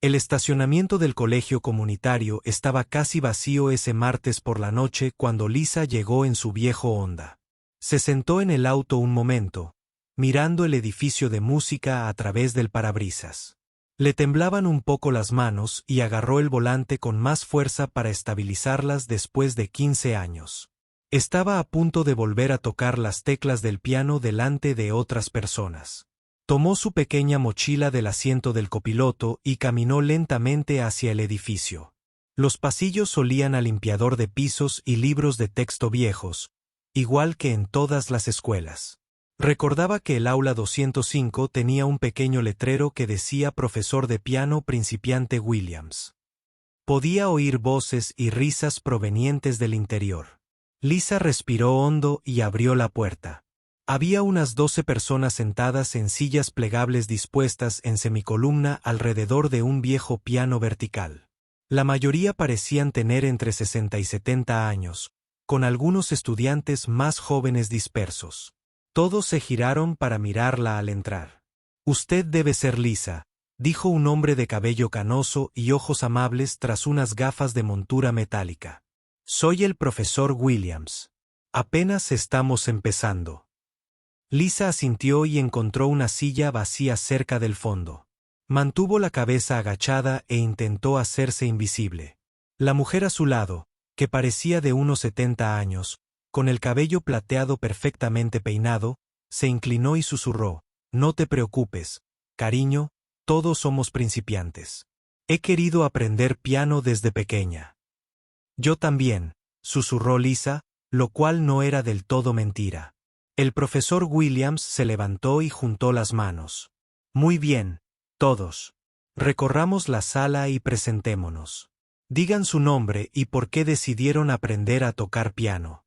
El estacionamiento del colegio comunitario estaba casi vacío ese martes por la noche cuando Lisa llegó en su viejo Honda. Se sentó en el auto un momento, mirando el edificio de música a través del parabrisas. Le temblaban un poco las manos y agarró el volante con más fuerza para estabilizarlas después de 15 años. Estaba a punto de volver a tocar las teclas del piano delante de otras personas. Tomó su pequeña mochila del asiento del copiloto y caminó lentamente hacia el edificio. Los pasillos olían a limpiador de pisos y libros de texto viejos, igual que en todas las escuelas. Recordaba que el aula 205 tenía un pequeño letrero que decía profesor de piano principiante Williams. Podía oír voces y risas provenientes del interior. Lisa respiró hondo y abrió la puerta. Había unas 12 personas sentadas en sillas plegables dispuestas en semicolumna alrededor de un viejo piano vertical. La mayoría parecían tener entre 60 y 70 años, con algunos estudiantes más jóvenes dispersos. Todos se giraron para mirarla al entrar. «Usted debe ser Lisa», dijo un hombre de cabello canoso y ojos amables tras unas gafas de montura metálica. «Soy el profesor Williams. Apenas estamos empezando». Lisa asintió y encontró una silla vacía cerca del fondo. Mantuvo la cabeza agachada e intentó hacerse invisible. La mujer a su lado, que parecía de unos 70 años, con el cabello plateado perfectamente peinado, se inclinó y susurró: «No te preocupes, cariño, todos somos principiantes. He querido aprender piano desde pequeña». «Yo también», susurró Lisa, lo cual no era del todo mentira. El profesor Williams se levantó y juntó las manos. «Muy bien, todos. Recorramos la sala y presentémonos. Digan su nombre y por qué decidieron aprender a tocar piano».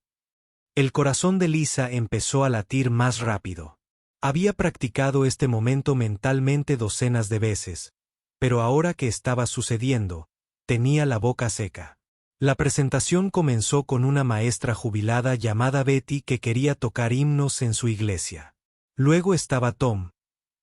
El corazón de Lisa empezó a latir más rápido. Había practicado este momento mentalmente docenas de veces, pero ahora que estaba sucediendo, tenía la boca seca. La presentación comenzó con una maestra jubilada llamada Betty que quería tocar himnos en su iglesia. Luego estaba Tom,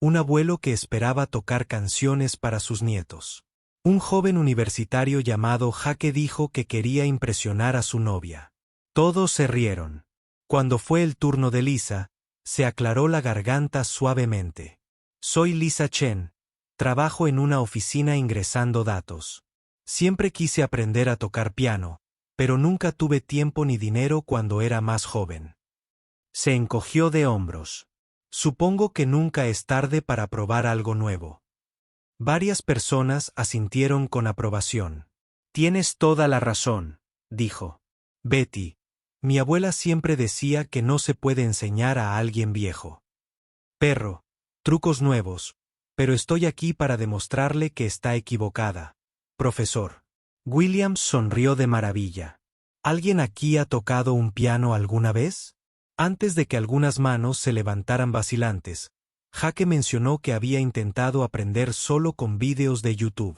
un abuelo que esperaba tocar canciones para sus nietos. Un joven universitario llamado Jake dijo que quería impresionar a su novia. Todos se rieron. Cuando fue el turno de Lisa, se aclaró la garganta suavemente. «Soy Lisa Chen. Trabajo en una oficina ingresando datos. Siempre quise aprender a tocar piano, pero nunca tuve tiempo ni dinero cuando era más joven». Se encogió de hombros. «Supongo que nunca es tarde para probar algo nuevo». Varias personas asintieron con aprobación. «Tienes toda la razón», dijo Betty. «Mi abuela siempre decía que no se puede enseñar a alguien viejo. Perro, trucos nuevos, pero estoy aquí para demostrarle que está equivocada, profesor». Williams sonrió de maravilla. «¿Alguien aquí ha tocado un piano alguna vez?». Antes de que algunas manos se levantaran vacilantes, Jake mencionó que había intentado aprender solo con vídeos de YouTube.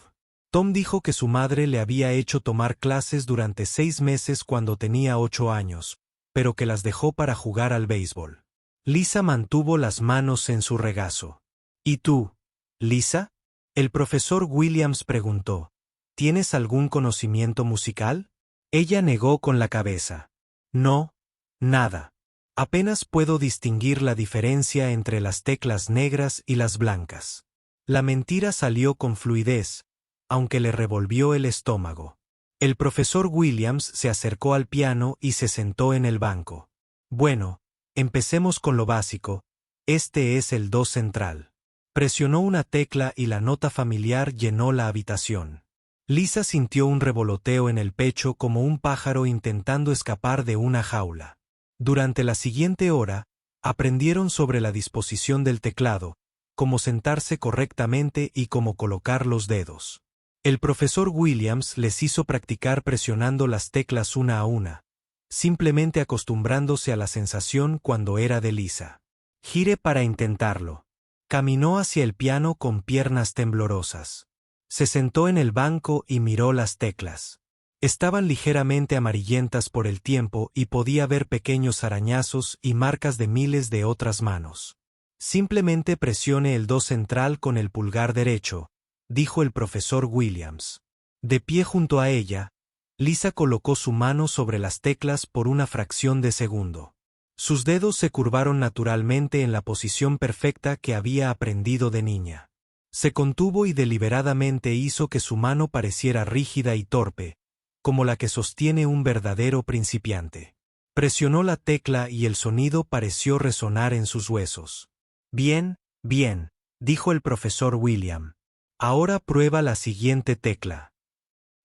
Tom dijo que su madre le había hecho tomar clases durante 6 meses cuando tenía 8 años, pero que las dejó para jugar al béisbol. Lisa mantuvo las manos en su regazo. «¿Y tú, Lisa?», el profesor Williams preguntó. «¿Tienes algún conocimiento musical?». Ella negó con la cabeza. «No, nada. Apenas puedo distinguir la diferencia entre las teclas negras y las blancas». La mentira salió con fluidez, aunque le revolvió el estómago. El profesor Williams se acercó al piano y se sentó en el banco. «Bueno, empecemos con lo básico. Este es el do central». Presionó una tecla y la nota familiar llenó la habitación. Lisa sintió un revoloteo en el pecho como un pájaro intentando escapar de una jaula. Durante la siguiente hora, aprendieron sobre la disposición del teclado, cómo sentarse correctamente y cómo colocar los dedos. El profesor Williams les hizo practicar presionando las teclas una a una, simplemente acostumbrándose a la sensación cuando era de Lisa. «Gire para intentarlo». Caminó hacia el piano con piernas temblorosas. Se sentó en el banco y miró las teclas. Estaban ligeramente amarillentas por el tiempo y podía ver pequeños arañazos y marcas de miles de otras manos. «Simplemente presione el do central con el pulgar derecho», dijo el profesor Williams. De pie junto a ella, Lisa colocó su mano sobre las teclas por una fracción de segundo. Sus dedos se curvaron naturalmente en la posición perfecta que había aprendido de niña. Se contuvo y deliberadamente hizo que su mano pareciera rígida y torpe, como la que sostiene un verdadero principiante. Presionó la tecla y el sonido pareció resonar en sus huesos. Bien, bien, dijo el profesor William. Ahora prueba la siguiente tecla.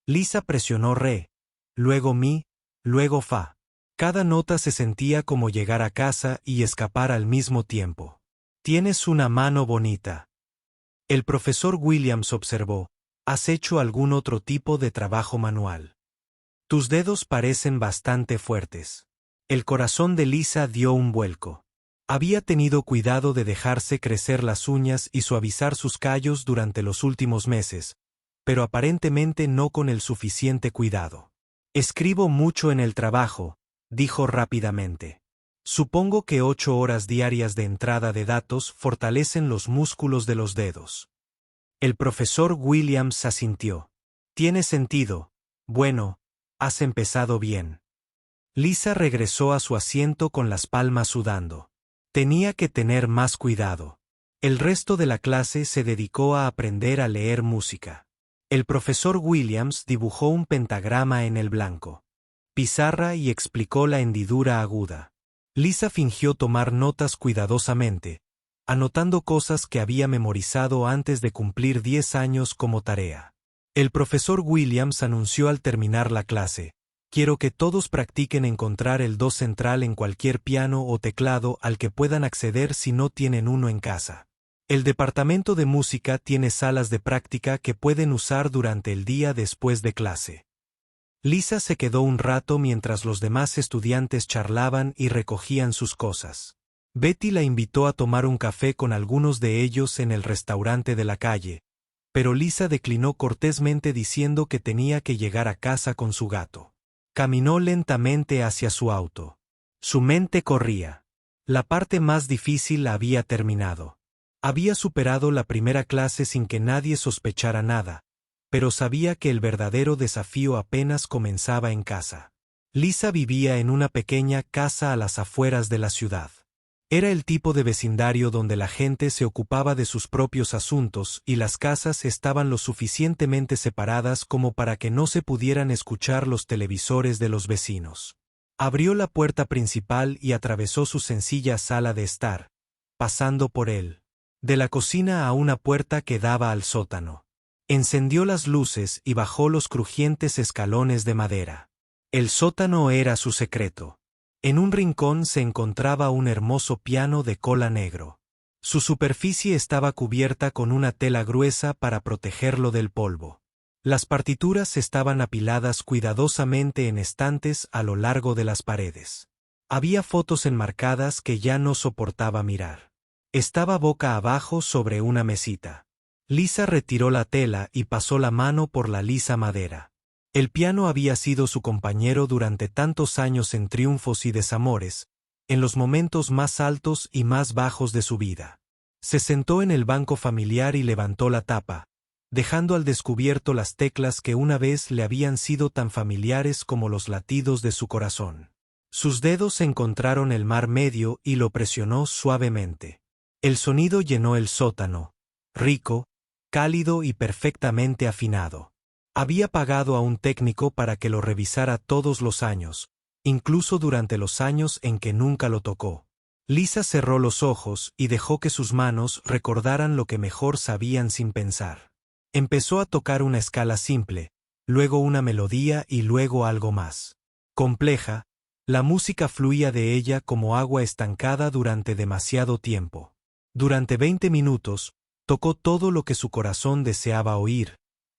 Lisa presionó re, luego mi, luego fa. Cada nota se sentía como llegar a casa y escapar al mismo tiempo. Tienes una mano bonita. El profesor Williams observó, ¿has hecho algún otro tipo de trabajo manual? Tus dedos parecen bastante fuertes. El corazón de Lisa dio un vuelco. Había tenido cuidado de dejarse crecer las uñas y suavizar sus callos durante los últimos meses, pero aparentemente no con el suficiente cuidado. Escribo mucho en el trabajo, dijo rápidamente. Supongo que 8 horas diarias de entrada de datos fortalecen los músculos de los dedos. El profesor Williams asintió. Tiene sentido. Bueno, has empezado bien. Lisa regresó a su asiento con las palmas sudando. Tenía que tener más cuidado. El resto de la clase se dedicó a aprender a leer música. El profesor Williams dibujó un pentagrama en el blanco pizarra y explicó la hendidura aguda. Lisa fingió tomar notas cuidadosamente, anotando cosas que había memorizado antes de cumplir 10 años como tarea. El profesor Williams anunció al terminar la clase: quiero que todos practiquen encontrar el do central en cualquier piano o teclado al que puedan acceder si no tienen uno en casa. El departamento de música tiene salas de práctica que pueden usar durante el día después de clase. Lisa se quedó un rato mientras los demás estudiantes charlaban y recogían sus cosas. Betty la invitó a tomar un café con algunos de ellos en el restaurante de la calle, pero Lisa declinó cortésmente diciendo que tenía que llegar a casa con su gato. Caminó lentamente hacia su auto. Su mente corría. La parte más difícil había terminado. Había superado la primera clase sin que nadie sospechara nada, pero sabía que el verdadero desafío apenas comenzaba en casa. Lisa vivía en una pequeña casa a las afueras de la ciudad. Era el tipo de vecindario donde la gente se ocupaba de sus propios asuntos y las casas estaban lo suficientemente separadas como para que no se pudieran escuchar los televisores de los vecinos. Abrió la puerta principal y atravesó su sencilla sala de estar, pasando por él, de la cocina a una puerta que daba al sótano. Encendió las luces y bajó los crujientes escalones de madera. El sótano era su secreto. En un rincón se encontraba un hermoso piano de cola negro. Su superficie estaba cubierta con una tela gruesa para protegerlo del polvo. Las partituras estaban apiladas cuidadosamente en estantes a lo largo de las paredes. Había fotos enmarcadas que ya no soportaba mirar. Estaba boca abajo sobre una mesita. Lisa retiró la tela y pasó la mano por la lisa madera. El piano había sido su compañero durante tantos años en triunfos y desamores, en los momentos más altos y más bajos de su vida. Se sentó en el banco familiar y levantó la tapa, dejando al descubierto las teclas que una vez le habían sido tan familiares como los latidos de su corazón. Sus dedos encontraron el mar medio y lo presionó suavemente. El sonido llenó el sótano, rico, cálido y perfectamente afinado. Había pagado a un técnico para que lo revisara todos los años, incluso durante los años en que nunca lo tocó. Lisa cerró los ojos y dejó que sus manos recordaran lo que mejor sabían sin pensar. Empezó a tocar una escala simple, luego una melodía y luego algo más compleja. La música fluía de ella como agua estancada durante demasiado tiempo. Durante 20 minutos, tocó todo lo que su corazón deseaba oír,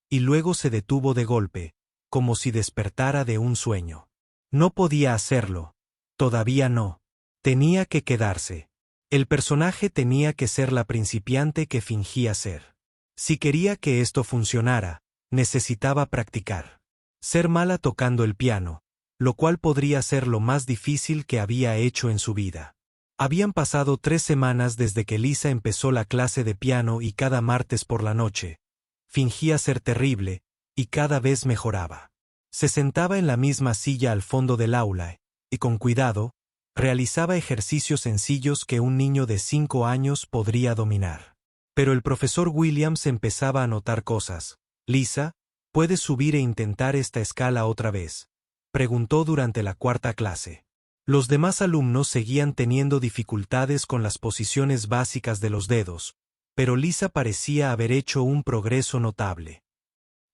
y luego se detuvo de golpe, como si despertara de un sueño. No podía hacerlo. Todavía no. Tenía que quedarse. El personaje tenía que ser la principiante que fingía ser. Si quería que esto funcionara, necesitaba practicar. Ser mala tocando el piano, lo cual podría ser lo más difícil que había hecho en su vida. Habían pasado 3 semanas desde que Lisa empezó la clase de piano y cada martes por la noche, Fingía ser terrible, y cada vez mejoraba. Se sentaba en la misma silla al fondo del aula, y con cuidado, realizaba ejercicios sencillos que un niño de 5 años podría dominar. Pero el profesor Williams empezaba a notar cosas. «Lisa, ¿puedes subir e intentar esta escala otra vez?», preguntó durante la 4ª clase. Los demás alumnos seguían teniendo dificultades con las posiciones básicas de los dedos, pero Lisa parecía haber hecho un progreso notable.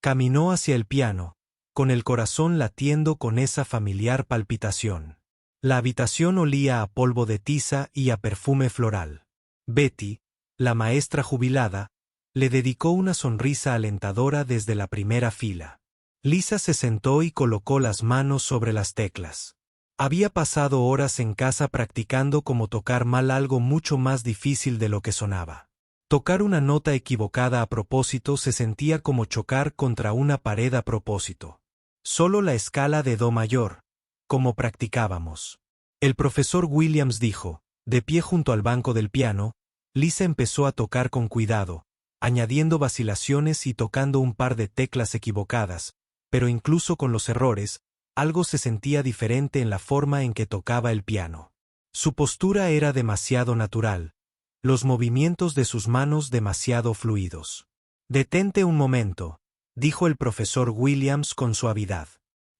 Caminó hacia el piano, con el corazón latiendo con esa familiar palpitación. La habitación olía a polvo de tiza y a perfume floral. Betty, la maestra jubilada, le dedicó una sonrisa alentadora desde la primera fila. Lisa se sentó y colocó las manos sobre las teclas. Había pasado horas en casa practicando cómo tocar mal algo mucho más difícil de lo que sonaba. Tocar una nota equivocada a propósito se sentía como chocar contra una pared a propósito. Solo la escala de do mayor, como practicábamos. El profesor Williams dijo, de pie junto al banco del piano. Lisa empezó a tocar con cuidado, añadiendo vacilaciones y tocando un par de teclas equivocadas, pero incluso con los errores, algo se sentía diferente en la forma en que tocaba el piano. Su postura era demasiado natural, los movimientos de sus manos demasiado fluidos. «Detente un momento», dijo el profesor Williams con suavidad.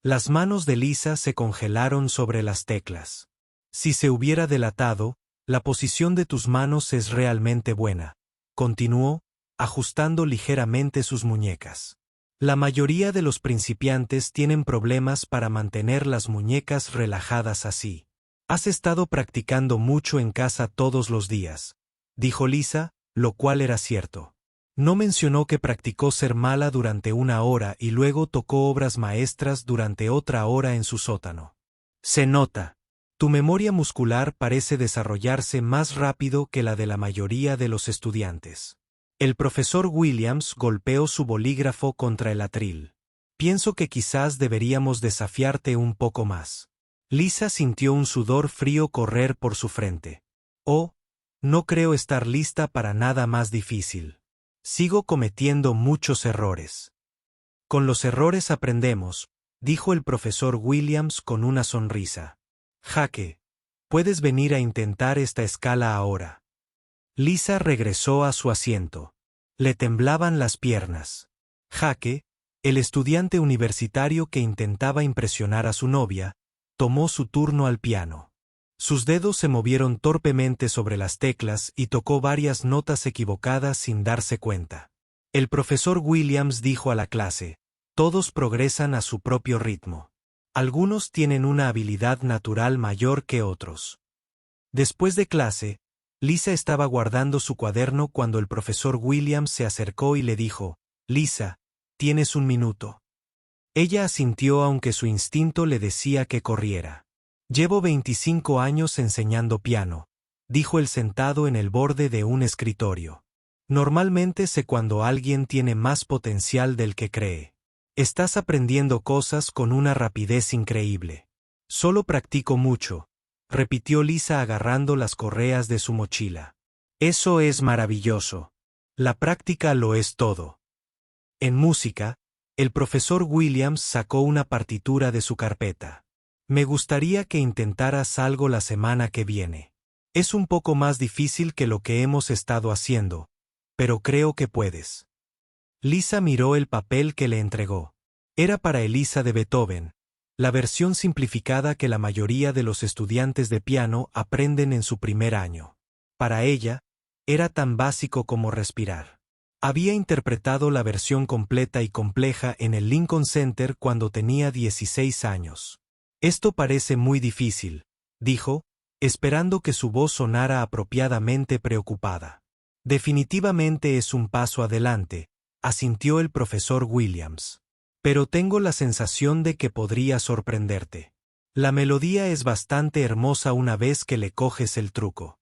Las manos de Lisa se congelaron sobre las teclas. «Si se hubiera delatado, la posición de tus manos es realmente buena», continuó, ajustando ligeramente sus muñecas. «La mayoría de los principiantes tienen problemas para mantener las muñecas relajadas así. Has estado practicando mucho en casa todos los días», dijo Lisa, lo cual era cierto. No mencionó que practicó ser mala durante 1 hora y luego tocó obras maestras durante otra hora en su sótano. «Se nota. Tu memoria muscular parece desarrollarse más rápido que la de la mayoría de los estudiantes». El profesor Williams golpeó su bolígrafo contra el atril. «Pienso que quizás deberíamos desafiarte un poco más». Lisa sintió un sudor frío correr por su frente. «Oh, no creo estar lista para nada más difícil. Sigo cometiendo muchos errores». «Con los errores aprendemos», dijo el profesor Williams con una sonrisa. «Jake, puedes venir a intentar esta escala ahora». Lisa regresó a su asiento. Le temblaban las piernas. Jake, el estudiante universitario que intentaba impresionar a su novia, tomó su turno al piano. Sus dedos se movieron torpemente sobre las teclas y tocó varias notas equivocadas sin darse cuenta. El profesor Williams dijo a la clase, «Todos progresan a su propio ritmo. Algunos tienen una habilidad natural mayor que otros». Después de clase, Lisa estaba guardando su cuaderno cuando el profesor Williams se acercó y le dijo, «Lisa, tienes 1 minuto». Ella asintió aunque su instinto le decía que corriera. «Llevo 25 años enseñando piano», dijo él sentado en el borde de un escritorio. «Normalmente sé cuando alguien tiene más potencial del que cree. Estás aprendiendo cosas con una rapidez increíble». «Solo practico mucho», repitió Lisa agarrando las correas de su mochila. «Eso es maravilloso. La práctica lo es todo». En música, el profesor Williams sacó una partitura de su carpeta. «Me gustaría que intentaras algo la semana que viene. Es un poco más difícil que lo que hemos estado haciendo, pero creo que puedes». Lisa miró el papel que le entregó. Era para Elisa de Beethoven, la versión simplificada que la mayoría de los estudiantes de piano aprenden en su primer año. Para ella, era tan básico como respirar. Había interpretado la versión completa y compleja en el Lincoln Center cuando tenía 16 años. «Esto parece muy difícil», dijo, esperando que su voz sonara apropiadamente preocupada. «Definitivamente es un paso adelante», asintió el profesor Williams. «Pero tengo la sensación de que podría sorprenderte. La melodía es bastante hermosa una vez que le coges el truco».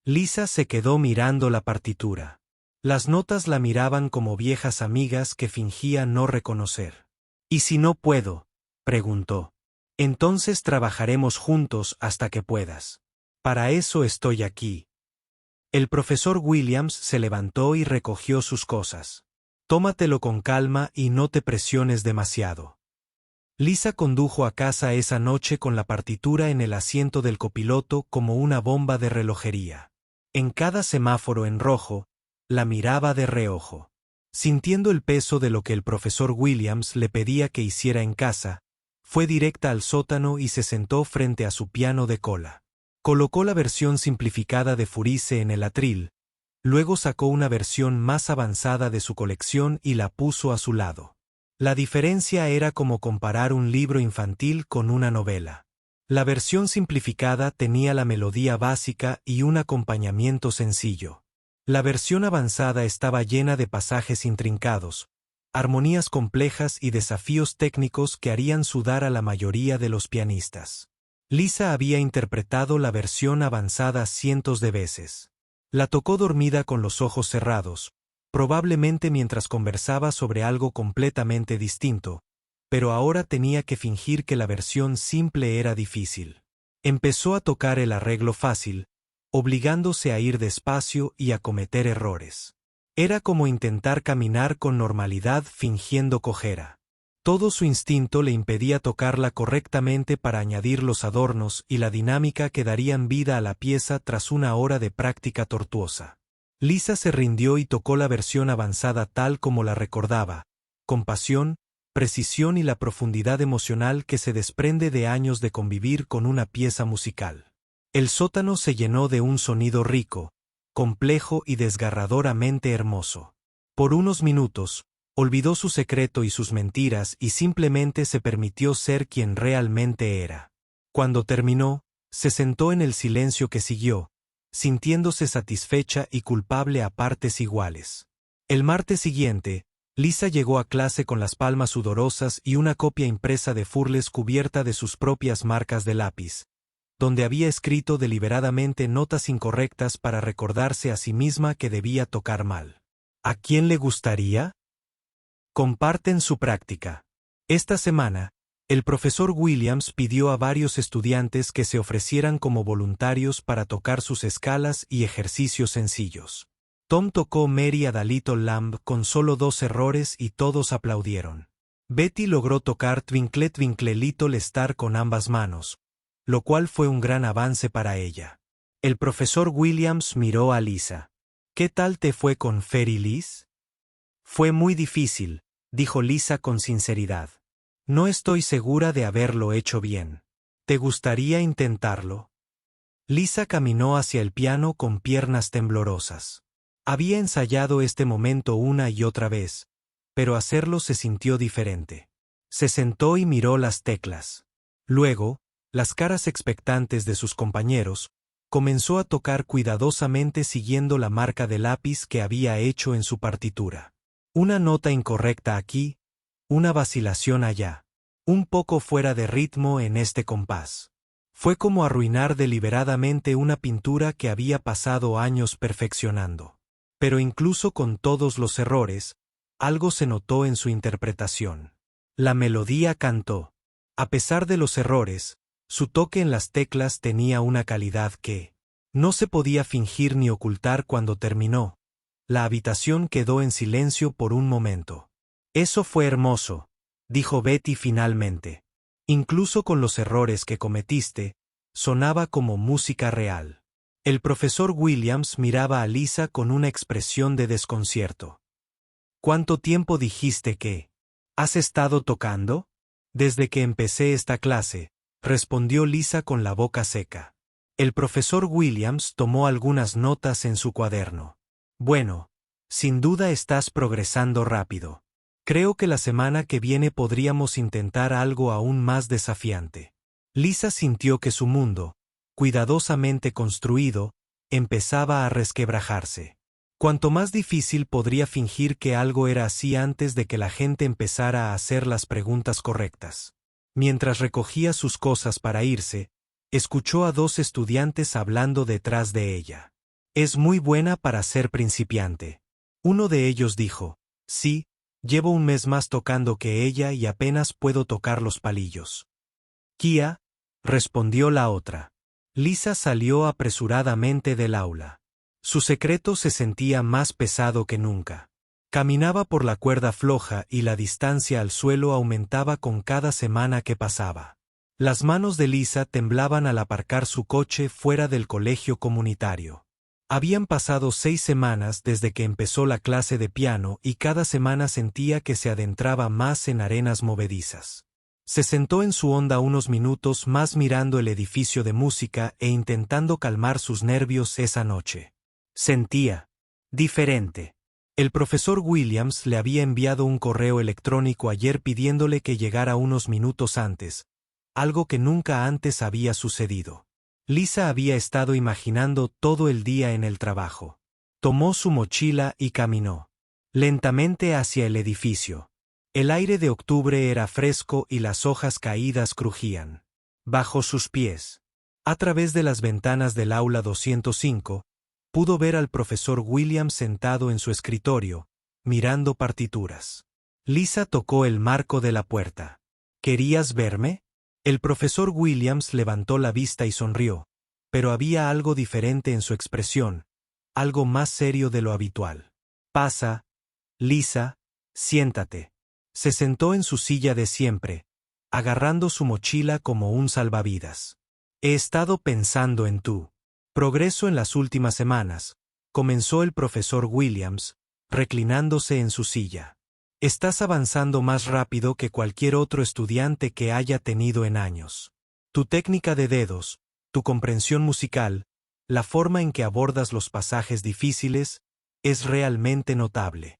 Lisa se quedó mirando la partitura. Las notas la miraban como viejas amigas que fingía no reconocer. «¿Y si no puedo?», preguntó. «Entonces trabajaremos juntos hasta que puedas. Para eso estoy aquí». El profesor Williams se levantó y recogió sus cosas. Tómatelo con calma y no te presiones demasiado. Lisa condujo a casa esa noche con la partitura en el asiento del copiloto como una bomba de relojería. En cada semáforo en rojo, la miraba de reojo. Sintiendo el peso de lo que el profesor Williams le pedía que hiciera en casa, fue directa al sótano y se sentó frente a su piano de cola. Colocó la versión simplificada de Furice en el atril, luego sacó una versión más avanzada de su colección y la puso a su lado. La diferencia era como comparar un libro infantil con una novela. La versión simplificada tenía la melodía básica y un acompañamiento sencillo. La versión avanzada estaba llena de pasajes intrincados, armonías complejas y desafíos técnicos que harían sudar a la mayoría de los pianistas. Lisa había interpretado la versión avanzada cientos de veces. La tocó dormida con los ojos cerrados, probablemente mientras conversaba sobre algo completamente distinto, pero ahora tenía que fingir que la versión simple era difícil. Empezó a tocar el arreglo fácil, obligándose a ir despacio y a cometer errores. Era como intentar caminar con normalidad fingiendo cojera. Todo su instinto le impedía tocarla correctamente para añadir los adornos y la dinámica que darían vida a la pieza tras una hora de práctica tortuosa. Lisa se rindió y tocó la versión avanzada tal como la recordaba, con pasión, precisión y la profundidad emocional que se desprende de años de convivir con una pieza musical. El sótano se llenó de un sonido rico, complejo y desgarradoramente hermoso. Por unos minutos, olvidó su secreto y sus mentiras y simplemente se permitió ser quien realmente era. Cuando terminó, se sentó en el silencio que siguió, sintiéndose satisfecha y culpable a partes iguales. El martes siguiente, Lisa llegó a clase con las palmas sudorosas y una copia impresa de Furles cubierta de sus propias marcas de lápiz, donde había escrito deliberadamente notas incorrectas para recordarse a sí misma que debía tocar mal. ¿A quién le gustaría? Comparten su práctica. Esta semana, el profesor Williams pidió a varios estudiantes que se ofrecieran como voluntarios para tocar sus escalas y ejercicios sencillos. Tom tocó Mary a the Little Lamb con solo 2 errores y todos aplaudieron. Betty logró tocar Twinkle Twinkle Little Star con ambas manos, lo cual fue un gran avance para ella. El profesor Williams miró a Lisa. ¿Qué tal te fue con Fairy Liz? Fue muy difícil, dijo Lisa con sinceridad. No estoy segura de haberlo hecho bien. ¿Te gustaría intentarlo? Lisa caminó hacia el piano con piernas temblorosas. Había ensayado este momento una y otra vez, pero hacerlo se sintió diferente. Se sentó y miró las teclas. Luego, las caras expectantes de sus compañeros, comenzó a tocar cuidadosamente siguiendo la marca de lápiz que había hecho en su partitura. Una nota incorrecta aquí, una vacilación allá, un poco fuera de ritmo en este compás. Fue como arruinar deliberadamente una pintura que había pasado años perfeccionando. Pero incluso con todos los errores, algo se notó en su interpretación. La melodía cantó. A pesar de los errores, su toque en las teclas tenía una calidad que no se podía fingir ni ocultar. Cuando terminó, la habitación quedó en silencio por un momento. Eso fue hermoso, dijo Betty finalmente. Incluso con los errores que cometiste, sonaba como música real. El profesor Williams miraba a Lisa con una expresión de desconcierto. ¿Cuánto tiempo dijiste que has estado tocando? Desde que empecé esta clase, respondió Lisa con la boca seca. El profesor Williams tomó algunas notas en su cuaderno. Bueno, sin duda estás progresando rápido. Creo que la semana que viene podríamos intentar algo aún más desafiante. Lisa sintió que su mundo, cuidadosamente construido, empezaba a resquebrajarse. Cuanto más difícil podría fingir que algo era así antes de que la gente empezara a hacer las preguntas correctas. Mientras recogía sus cosas para irse, escuchó a 2 estudiantes hablando detrás de ella. Es muy buena para ser principiante. Uno de ellos dijo, sí, llevo un mes más tocando que ella y apenas puedo tocar los palillos. Kia, respondió la otra. Lisa salió apresuradamente del aula. Su secreto se sentía más pesado que nunca. Caminaba por la cuerda floja y la distancia al suelo aumentaba con cada semana que pasaba. Las manos de Lisa temblaban al aparcar su coche fuera del colegio comunitario. Habían pasado 6 semanas desde que empezó la clase de piano y cada semana sentía que se adentraba más en arenas movedizas. Se sentó en su honda unos minutos más mirando el edificio de música e intentando calmar sus nervios esa noche. Sentía diferente. El profesor Williams le había enviado un correo electrónico ayer pidiéndole que llegara unos minutos antes, algo que nunca antes había sucedido. Lisa había estado imaginando todo el día en el trabajo. Tomó su mochila y caminó lentamente hacia el edificio. El aire de octubre era fresco y las hojas caídas crujían bajo sus pies. A través de las ventanas del aula 205, pudo ver al profesor Williams sentado en su escritorio, mirando partituras. Lisa tocó el marco de la puerta. ¿Querías verme? El profesor Williams levantó la vista y sonrió, pero había algo diferente en su expresión, algo más serio de lo habitual. Pasa, Lisa, siéntate. Se sentó en su silla de siempre, agarrando su mochila como un salvavidas. He estado pensando en tu progreso en las últimas semanas, comenzó el profesor Williams, reclinándose en su silla. Estás avanzando más rápido que cualquier otro estudiante que haya tenido en años. Tu técnica de dedos, tu comprensión musical, la forma en que abordas los pasajes difíciles, es realmente notable.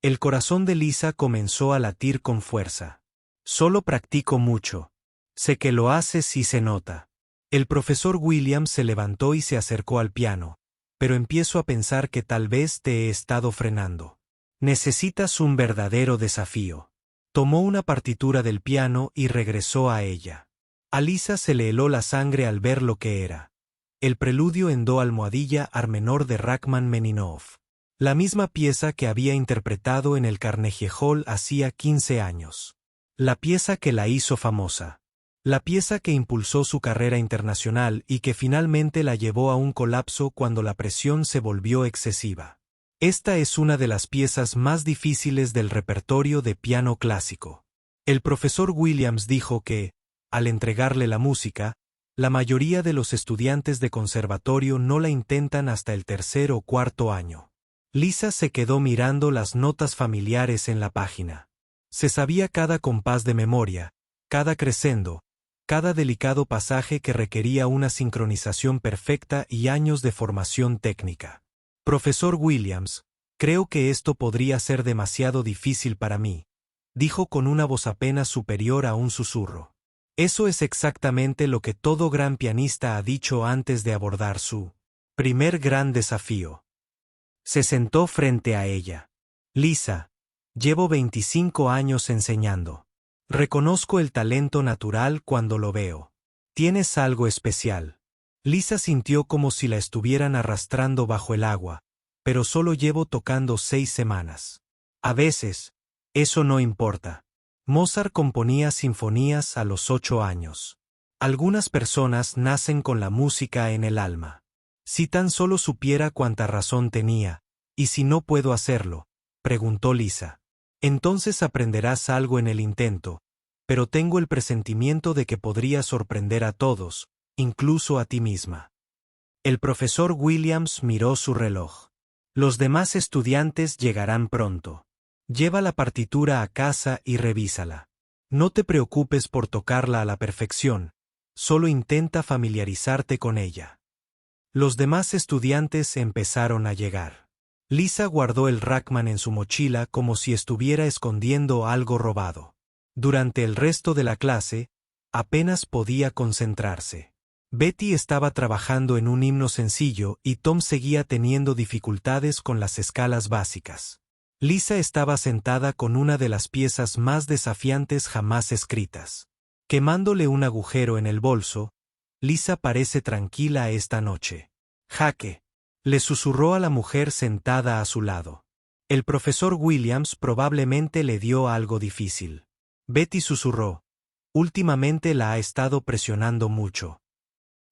El corazón de Lisa comenzó a latir con fuerza. Solo practico mucho. Sé que lo haces y se nota. El profesor Williams se levantó y se acercó al piano, pero empiezo a pensar que tal vez te he estado frenando. Necesitas un verdadero desafío. Tomó una partitura del piano y regresó a ella. A Lisa se le heló la sangre al ver lo que era. El preludio en do almohadilla ar menor de Rachmaninoff. La misma pieza que había interpretado en el Carnegie Hall hacía 15 años. La pieza que la hizo famosa. La pieza que impulsó su carrera internacional y que finalmente la llevó a un colapso cuando la presión se volvió excesiva. Esta es una de las piezas más difíciles del repertorio de piano clásico. El profesor Williams dijo que, al entregarle la música, la mayoría de los estudiantes de conservatorio no la intentan hasta el 3er o 4er año. Lisa se quedó mirando las notas familiares en la página. Se sabía cada compás de memoria, cada crescendo, cada delicado pasaje que requería una sincronización perfecta y años de formación técnica. Profesor Williams, creo que esto podría ser demasiado difícil para mí, dijo con una voz apenas superior a un susurro. Eso es exactamente lo que todo gran pianista ha dicho antes de abordar su primer gran desafío. Se sentó frente a ella. Lisa, llevo 25 años enseñando. Reconozco el talento natural cuando lo veo. Tienes algo especial. Lisa sintió como si la estuvieran arrastrando bajo el agua, pero solo llevo tocando 6 semanas. A veces, eso no importa. Mozart componía sinfonías a los 8 años. Algunas personas nacen con la música en el alma. Si tan solo supiera cuánta razón tenía, ¿y si no puedo hacerlo?, preguntó Lisa. Entonces aprenderás algo en el intento, pero tengo el presentimiento de que podría sorprender a todos, incluso a ti misma. El profesor Williams miró su reloj. Los demás estudiantes llegarán pronto. Lleva la partitura a casa y revísala. No te preocupes por tocarla a la perfección, solo intenta familiarizarte con ella. Los demás estudiantes empezaron a llegar. Lisa guardó el Rachman en su mochila como si estuviera escondiendo algo robado. Durante el resto de la clase, apenas podía concentrarse. Betty estaba trabajando en un himno sencillo y Tom seguía teniendo dificultades con las escalas básicas. Lisa estaba sentada con una de las piezas más desafiantes jamás escritas. Quemándole un agujero en el bolso, Lisa parece tranquila esta noche. Jaque. Le susurró a la mujer sentada a su lado. El profesor Williams probablemente le dio algo difícil. Betty susurró. Últimamente la ha estado presionando mucho.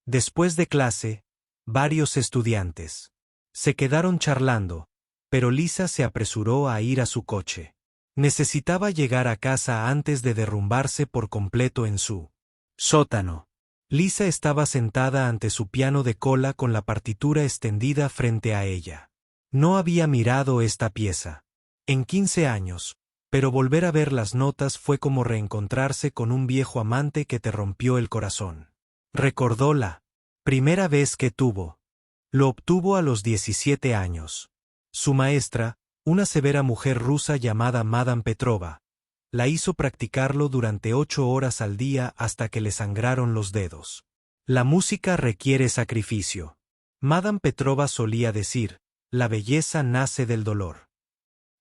Después de clase, varios estudiantes se quedaron charlando, pero Lisa se apresuró a ir a su coche. Necesitaba llegar a casa antes de derrumbarse por completo en su sótano. Lisa estaba sentada ante su piano de cola con la partitura extendida frente a ella. No había mirado esta pieza en 15 años, pero volver a ver las notas fue como reencontrarse con un viejo amante que te rompió el corazón. Recordó la primera vez que tuvo. Lo obtuvo a los 17 años. Su maestra, una severa mujer rusa llamada Madame Petrova, la hizo practicarlo durante 8 horas al día hasta que le sangraron los dedos. La música requiere sacrificio. Madame Petrova solía decir, la belleza nace del dolor.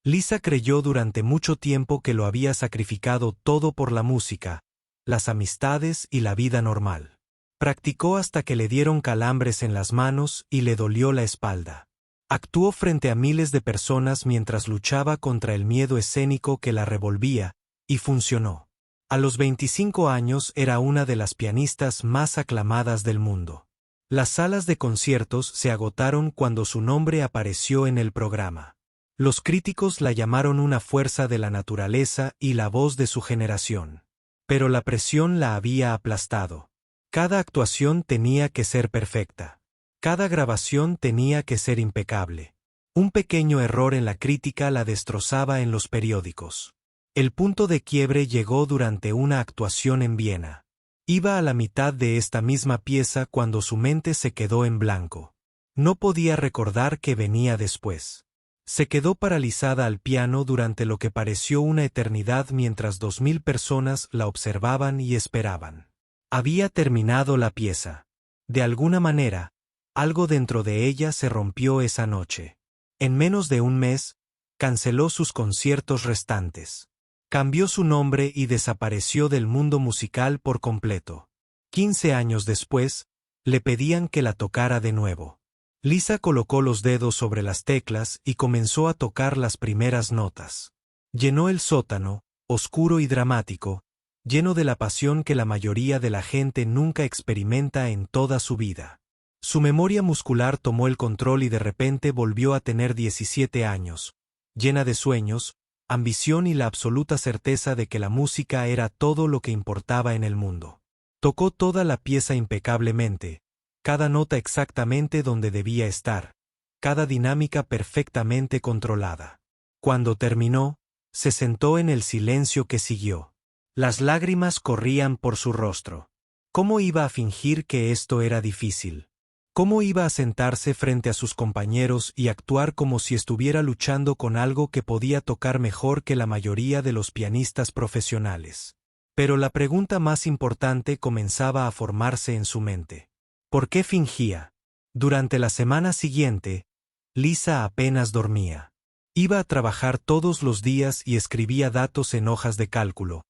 Lisa creyó durante mucho tiempo que lo había sacrificado todo por la música, las amistades y la vida normal. Practicó hasta que le dieron calambres en las manos y le dolió la espalda. Actuó frente a miles de personas mientras luchaba contra el miedo escénico que la revolvía, y funcionó. A los 25 años era una de las pianistas más aclamadas del mundo. Las salas de conciertos se agotaron cuando su nombre apareció en el programa. Los críticos la llamaron una fuerza de la naturaleza y la voz de su generación. Pero la presión la había aplastado. Cada actuación tenía que ser perfecta. Cada grabación tenía que ser impecable. Un pequeño error en la crítica la destrozaba en los periódicos. El punto de quiebre llegó durante una actuación en Viena. Iba a la mitad de esta misma pieza cuando su mente se quedó en blanco. No podía recordar qué venía después. Se quedó paralizada al piano durante lo que pareció una eternidad mientras 2000 personas la observaban y esperaban. Había terminado la pieza. De alguna manera, algo dentro de ella se rompió esa noche. En menos de un mes, canceló sus conciertos restantes. Cambió su nombre y desapareció del mundo musical por completo. 15 años después, le pedían que la tocara de nuevo. Lisa colocó los dedos sobre las teclas y comenzó a tocar las primeras notas. Llenó el sótano, oscuro y dramático, lleno de la pasión que la mayoría de la gente nunca experimenta en toda su vida. Su memoria muscular tomó el control y de repente volvió a tener 17 años, llena de sueños, ambición y la absoluta certeza de que la música era todo lo que importaba en el mundo. Tocó toda la pieza impecablemente, cada nota exactamente donde debía estar, cada dinámica perfectamente controlada. Cuando terminó, se sentó en el silencio que siguió. Las lágrimas corrían por su rostro. ¿Cómo iba a fingir que esto era difícil? ¿Cómo iba a sentarse frente a sus compañeros y actuar como si estuviera luchando con algo que podía tocar mejor que la mayoría de los pianistas profesionales? Pero la pregunta más importante comenzaba a formarse en su mente. ¿Por qué fingía? Durante la semana siguiente, Lisa apenas dormía. Iba a trabajar todos los días y escribía datos en hojas de cálculo,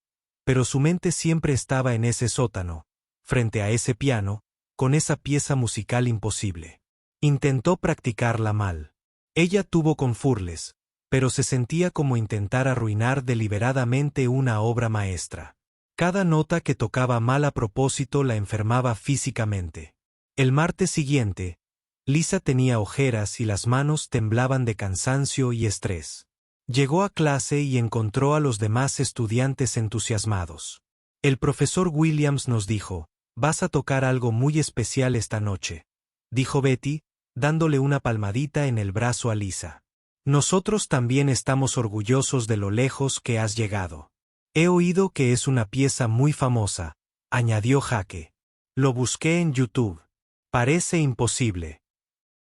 pero su mente siempre estaba en ese sótano, frente a ese piano, con esa pieza musical imposible. Intentó practicarla mal. Ella tuvo con Furles, pero se sentía como intentar arruinar deliberadamente una obra maestra. Cada nota que tocaba mal a propósito la enfermaba físicamente. El martes siguiente, Lisa tenía ojeras y las manos temblaban de cansancio y estrés. Llegó a clase y encontró a los demás estudiantes entusiasmados. El profesor Williams nos dijo, «Vas a tocar algo muy especial esta noche», dijo Betty, dándole una palmadita en el brazo a Lisa. «Nosotros también estamos orgullosos de lo lejos que has llegado. He oído que es una pieza muy famosa», añadió Jaque. «Lo busqué en YouTube. Parece imposible».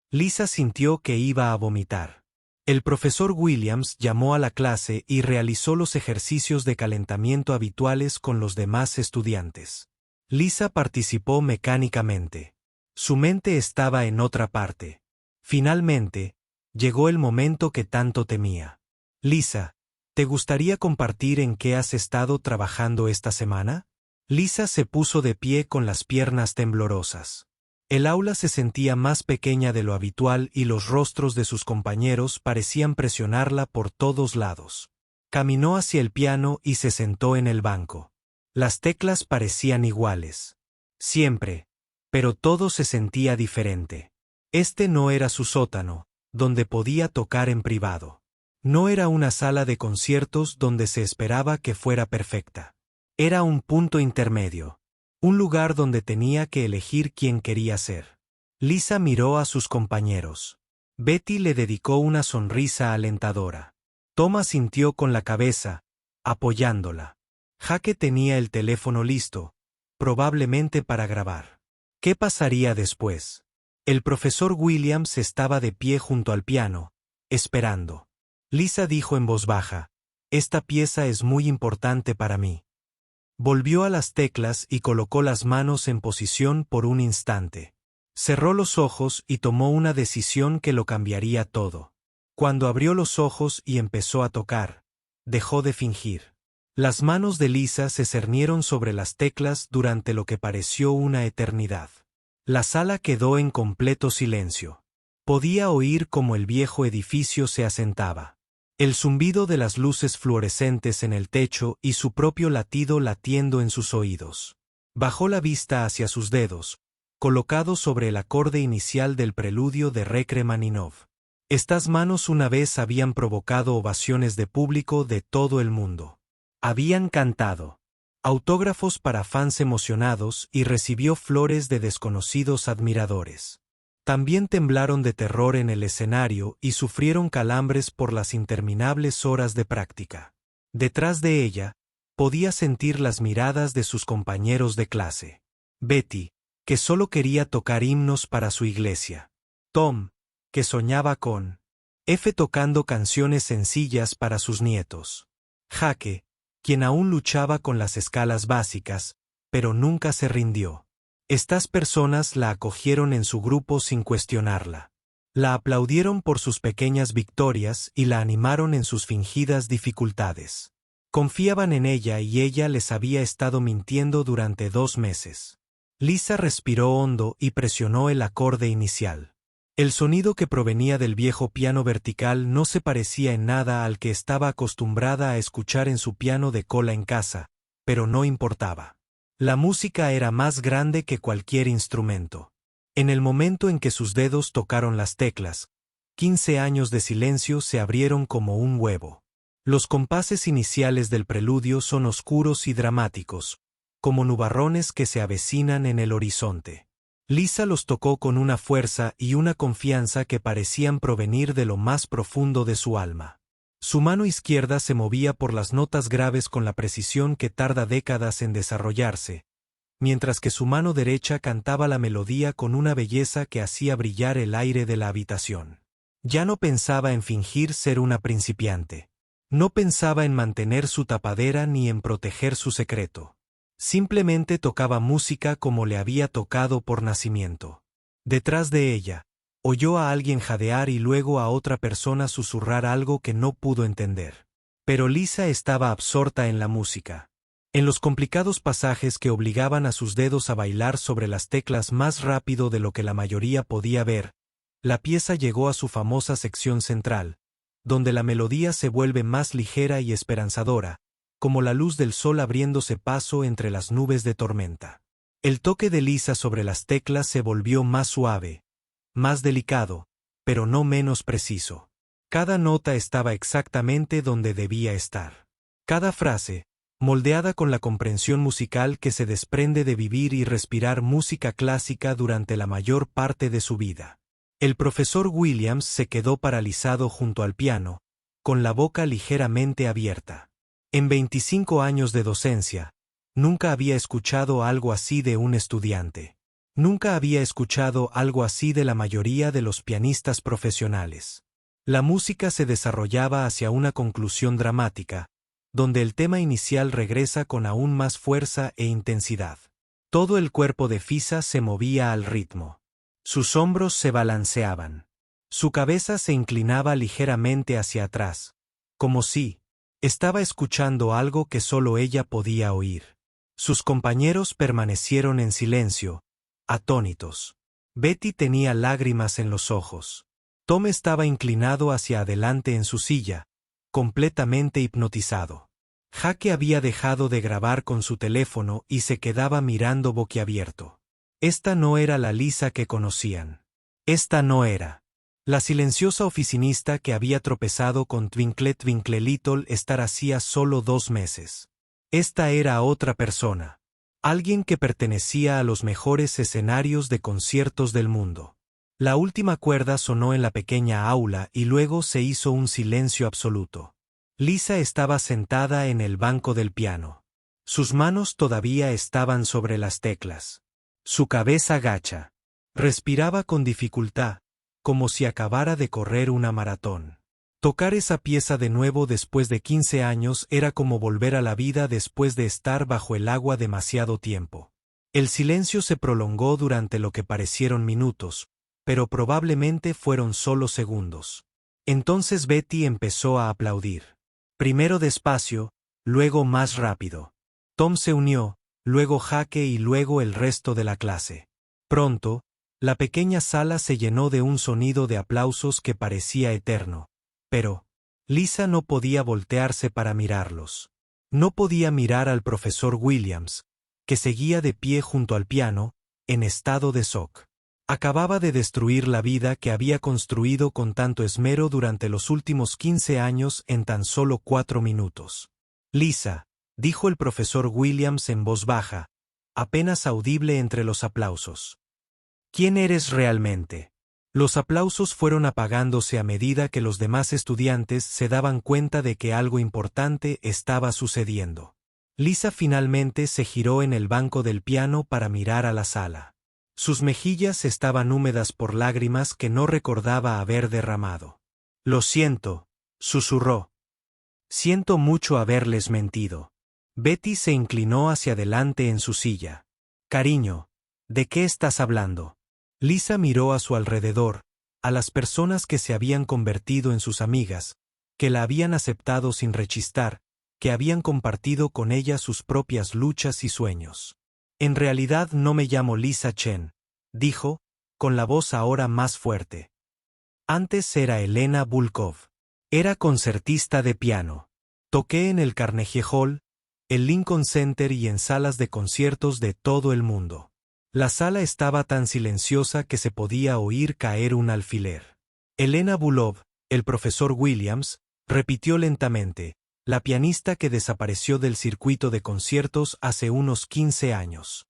Lisa sintió que iba a vomitar. El profesor Williams llamó a la clase y realizó los ejercicios de calentamiento habituales con los demás estudiantes. Lisa participó mecánicamente. Su mente estaba en otra parte. Finalmente, llegó el momento que tanto temía. «Lisa, ¿te gustaría compartir en qué has estado trabajando esta semana?» Lisa se puso de pie con las piernas temblorosas. El aula se sentía más pequeña de lo habitual y los rostros de sus compañeros parecían presionarla por todos lados. Caminó hacia el piano y se sentó en el banco. Las teclas parecían iguales. Siempre. Pero todo se sentía diferente. Este no era su sótano, donde podía tocar en privado. No era una sala de conciertos donde se esperaba que fuera perfecta. Era un punto intermedio. Un lugar donde tenía que elegir quién quería ser. Lisa miró a sus compañeros. Betty le dedicó una sonrisa alentadora. Tom asintió con la cabeza, apoyándola. Jake tenía el teléfono listo, probablemente para grabar. ¿Qué pasaría después? El profesor Williams estaba de pie junto al piano, esperando. Lisa dijo en voz baja, «Esta pieza es muy importante para mí». Volvió a las teclas y colocó las manos en posición por un instante. Cerró los ojos y tomó una decisión que lo cambiaría todo. Cuando abrió los ojos y empezó a tocar, dejó de fingir. Las manos de Lisa se cernieron sobre las teclas durante lo que pareció una eternidad. La sala quedó en completo silencio. Podía oír cómo el viejo edificio se asentaba. El zumbido de las luces fluorescentes en el techo y su propio latido latiendo en sus oídos. Bajó la vista hacia sus dedos, colocados sobre el acorde inicial del preludio de Rachmaninoff. Estas manos una vez habían provocado ovaciones de público de todo el mundo. Habían cantado autógrafos para fans emocionados y recibió flores de desconocidos admiradores. También temblaron de terror en el escenario y sufrieron calambres por las interminables horas de práctica. Detrás de ella, podía sentir las miradas de sus compañeros de clase. Betty, que solo quería tocar himnos para su iglesia. Tom, que soñaba con F tocando canciones sencillas para sus nietos. Jake, quien aún luchaba con las escalas básicas, pero nunca se rindió. Estas personas la acogieron en su grupo sin cuestionarla. La aplaudieron por sus pequeñas victorias y la animaron en sus fingidas dificultades. Confiaban en ella y ella les había estado mintiendo durante 2 meses. Lisa respiró hondo y presionó el acorde inicial. El sonido que provenía del viejo piano vertical no se parecía en nada al que estaba acostumbrada a escuchar en su piano de cola en casa, pero no importaba. La música era más grande que cualquier instrumento. En el momento en que sus dedos tocaron las teclas, 15 años de silencio se abrieron como un huevo. Los compases iniciales del preludio son oscuros y dramáticos, como nubarrones que se avecinan en el horizonte. Lisa los tocó con una fuerza y una confianza que parecían provenir de lo más profundo de su alma. Su mano izquierda se movía por las notas graves con la precisión que tarda décadas en desarrollarse, mientras que su mano derecha cantaba la melodía con una belleza que hacía brillar el aire de la habitación. Ya no pensaba en fingir ser una principiante. No pensaba en mantener su tapadera ni en proteger su secreto. Simplemente tocaba música como le había tocado por nacimiento. Detrás de ella, oyó a alguien jadear y luego a otra persona susurrar algo que no pudo entender. Pero Lisa estaba absorta en la música. En los complicados pasajes que obligaban a sus dedos a bailar sobre las teclas más rápido de lo que la mayoría podía ver, la pieza llegó a su famosa sección central, donde la melodía se vuelve más ligera y esperanzadora, como la luz del sol abriéndose paso entre las nubes de tormenta. El toque de Lisa sobre las teclas se volvió más suave, más delicado, pero no menos preciso. Cada nota estaba exactamente donde debía estar. Cada frase, moldeada con la comprensión musical que se desprende de vivir y respirar música clásica durante la mayor parte de su vida. El profesor Williams se quedó paralizado junto al piano, con la boca ligeramente abierta. En 25 años de docencia, nunca había escuchado algo así de un estudiante. Nunca había escuchado algo así de la mayoría de los pianistas profesionales. La música se desarrollaba hacia una conclusión dramática, donde el tema inicial regresa con aún más fuerza e intensidad. Todo el cuerpo de Fisa se movía al ritmo. Sus hombros se balanceaban. Su cabeza se inclinaba ligeramente hacia atrás, como si estaba escuchando algo que solo ella podía oír. Sus compañeros permanecieron en silencio, atónitos. Betty tenía lágrimas en los ojos. Tom estaba inclinado hacia adelante en su silla, completamente hipnotizado. Jake había dejado de grabar con su teléfono y se quedaba mirando boquiabierto. Esta no era la Lisa que conocían. Esta no era. La silenciosa oficinista que había tropezado con Twinkle Twinkle Little Star hacía solo 2 meses. Esta era otra persona. Alguien que pertenecía a los mejores escenarios de conciertos del mundo. La última cuerda sonó en la pequeña aula y luego se hizo un silencio absoluto. Lisa estaba sentada en el banco del piano. Sus manos todavía estaban sobre las teclas. Su cabeza gacha. Respiraba con dificultad, como si acabara de correr una maratón. Tocar esa pieza de nuevo después de 15 años era como volver a la vida después de estar bajo el agua demasiado tiempo. El silencio se prolongó durante lo que parecieron minutos, pero probablemente fueron solo segundos. Entonces Betty empezó a aplaudir. Primero despacio, luego más rápido. Tom se unió, luego Jake y luego el resto de la clase. Pronto, la pequeña sala se llenó de un sonido de aplausos que parecía eterno. Pero Lisa no podía voltearse para mirarlos. No podía mirar al profesor Williams, que seguía de pie junto al piano, en estado de shock. Acababa de destruir la vida que había construido con tanto esmero durante los últimos 15 años en tan solo 4 minutos. Lisa, dijo el profesor Williams en voz baja, apenas audible entre los aplausos. ¿Quién eres realmente? Los aplausos fueron apagándose a medida que los demás estudiantes se daban cuenta de que algo importante estaba sucediendo. Lisa finalmente se giró en el banco del piano para mirar a la sala. Sus mejillas estaban húmedas por lágrimas que no recordaba haber derramado. Lo siento, susurró. Siento mucho haberles mentido. Betty se inclinó hacia adelante en su silla. Cariño, ¿de qué estás hablando? Lisa miró a su alrededor, a las personas que se habían convertido en sus amigas, que la habían aceptado sin rechistar, que habían compartido con ella sus propias luchas y sueños. En realidad no me llamo Lisa Chen, dijo, con la voz ahora más fuerte. Antes era Elena Bulkov. Era concertista de piano. Toqué en el Carnegie Hall, el Lincoln Center y en salas de conciertos de todo el mundo. La sala estaba tan silenciosa que se podía oír caer un alfiler. Elena Bulkov, el profesor Williams, repitió lentamente, la pianista que desapareció del circuito de conciertos hace unos 15 años.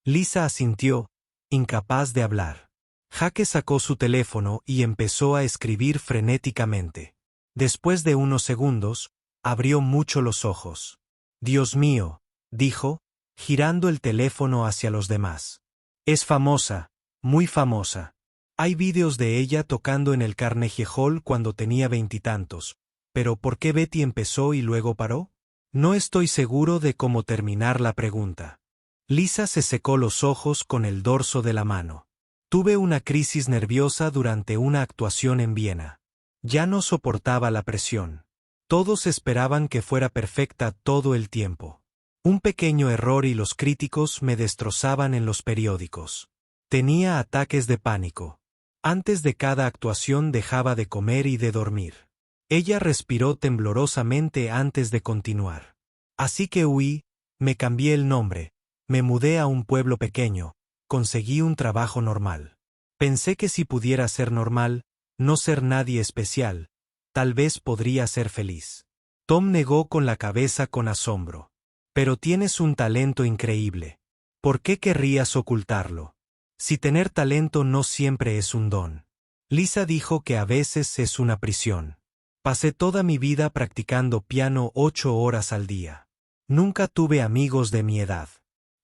Lisa asintió, incapaz de hablar. Jake sacó su teléfono y empezó a escribir frenéticamente. Después de unos segundos, abrió mucho los ojos. Dios mío, dijo, girando el teléfono hacia los demás. Es famosa, muy famosa. Hay vídeos de ella tocando en el Carnegie Hall cuando tenía 20 y tantos. Pero ¿por qué Betty empezó y luego paró? No estoy seguro de cómo terminar la pregunta. Lisa se secó los ojos con el dorso de la mano. Tuve una crisis nerviosa durante una actuación en Viena. Ya no soportaba la presión. Todos esperaban que fuera perfecta todo el tiempo. Un pequeño error y los críticos me destrozaban en los periódicos. Tenía ataques de pánico. Antes de cada actuación dejaba de comer y de dormir. Ella respiró temblorosamente antes de continuar. Así que huí, me cambié el nombre, me mudé a un pueblo pequeño, conseguí un trabajo normal. Pensé que si pudiera ser normal, no ser nadie especial, tal vez podría ser feliz. Tom negó con la cabeza con asombro. Pero tienes un talento increíble. ¿Por qué querrías ocultarlo? Si tener talento no siempre es un don. Lisa dijo que a veces es una prisión. Pasé toda mi vida practicando piano 8 horas al día. Nunca tuve amigos de mi edad.